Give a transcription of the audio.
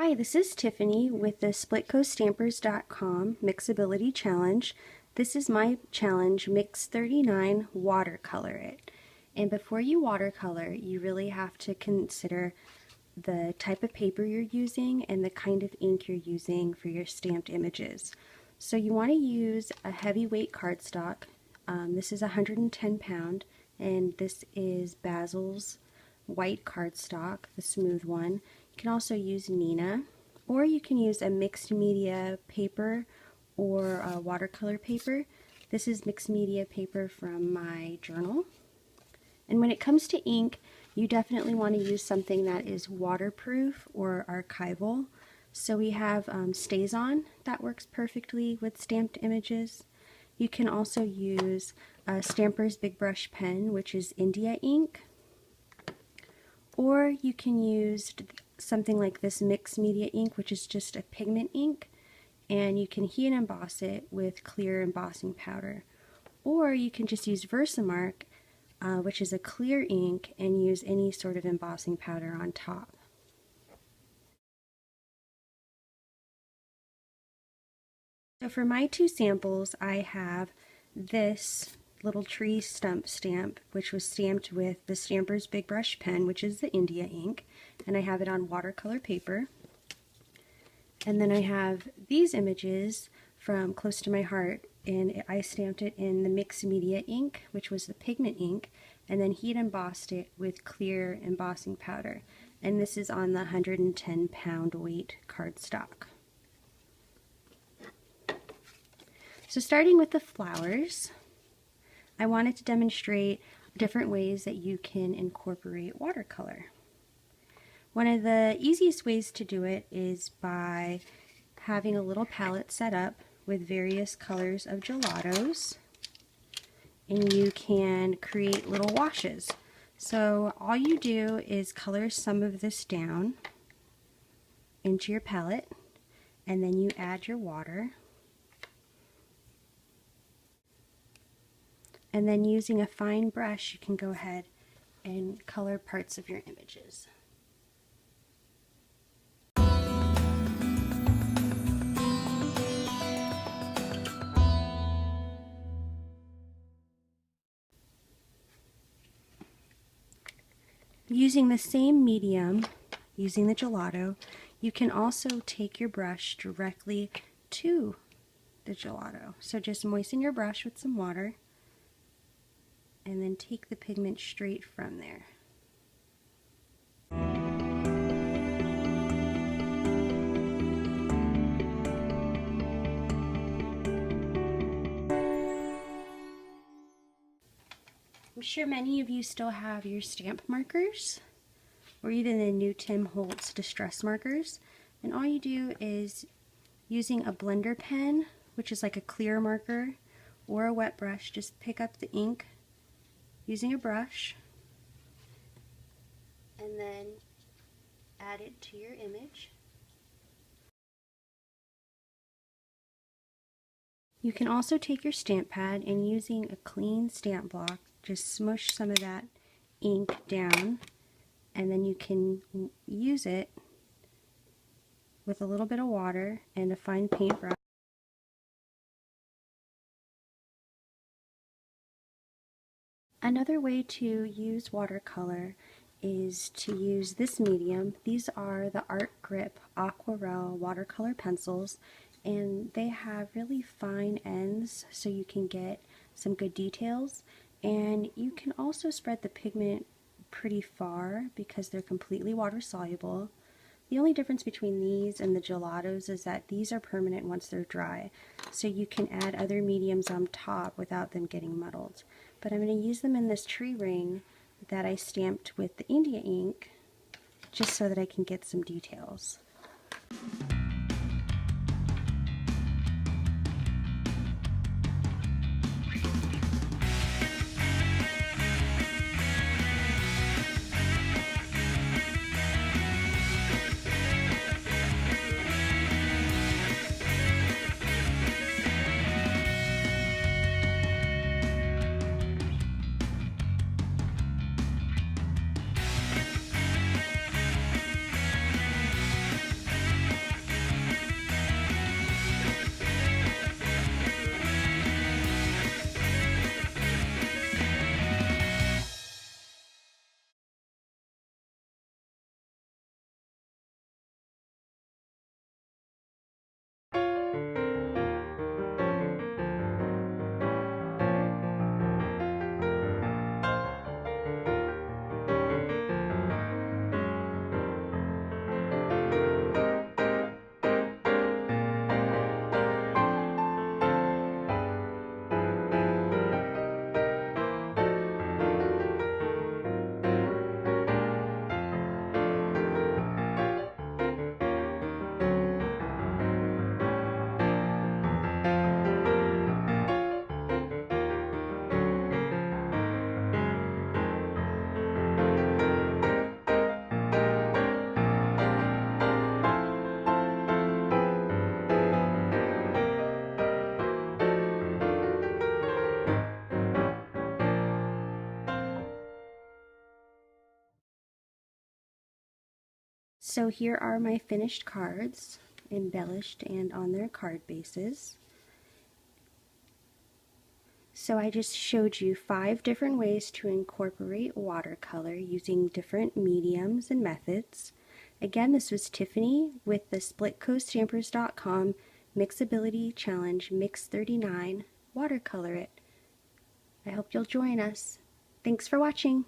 Hi, this is Tiffany with the SplitCoastStampers.com Mixability Challenge. This is my challenge, Mix 39 Watercolor It. And before you watercolor, you really have to consider the type of paper you're using and the kind of ink you're using for your stamped images. So you want to use a heavyweight cardstock. This is 110 pound, and this is Basil's white cardstock, the smooth one. You can also use Nina, or you can use a mixed media paper or a watercolor paper. This is mixed media paper from my journal. And when it comes to ink, you definitely want to use something that is waterproof or archival. So we have StazOn that works perfectly with stamped images. You can also use Stampers Big Brush Pen, which is India ink. Or you can use something like this mixed media ink, which is just a pigment ink, and you can heat and emboss it with clear embossing powder. Or you can just use Versamark, which is a clear ink, and use any sort of embossing powder on top. So for my two samples, I have this little tree stump stamp, which was stamped with the Stampers Big Brush Pen, which is the India ink, and I have it on watercolor paper. And then I have these images from Close to My Heart, and I stamped it in the mixed media ink, which was the pigment ink, and then heat embossed it with clear embossing powder. And this is on the 110 pound weight cardstock. So starting with the flowers, I wanted to demonstrate different ways that you can incorporate watercolor. One of the easiest ways to do it is by having a little palette set up with various colors of gelatos, and you can create little washes. So all you do is color some of this down into your palette, and then you add your water. And then using a fine brush, you can go ahead and color parts of your images. Using the same medium, using the gelato, you can also take your brush directly to the gelato. So just moisten your brush with some water, and then take the pigment straight from there. I'm sure many of you still have your stamp markers, or even the new Tim Holtz distress markers, and all you do is, using a blender pen, which is like a clear marker, or a wet brush, just pick up the ink using a brush, and then add it to your image. You can also take your stamp pad and, using a clean stamp block, just smush some of that ink down, and then you can use it with a little bit of water and a fine paintbrush. Another way to use watercolor is to use this medium. These are the Art Grip Aquarelle watercolor pencils, and they have really fine ends so you can get some good details, and you can also spread the pigment pretty far because they're completely water soluble. The only difference between these and the gelatos is that these are permanent once they're dry, so you can add other mediums on top without them getting muddled. But I'm going to use them in this tree ring that I stamped with the India ink, just so that I can get some details. So here are my finished cards, embellished and on their card bases. So I just showed you 5 different ways to incorporate watercolor using different mediums and methods. Again, this was Tiffany with the splitcostampers.com Mixability Challenge Mix 39 Watercolor It. I hope you'll join us. Thanks for watching.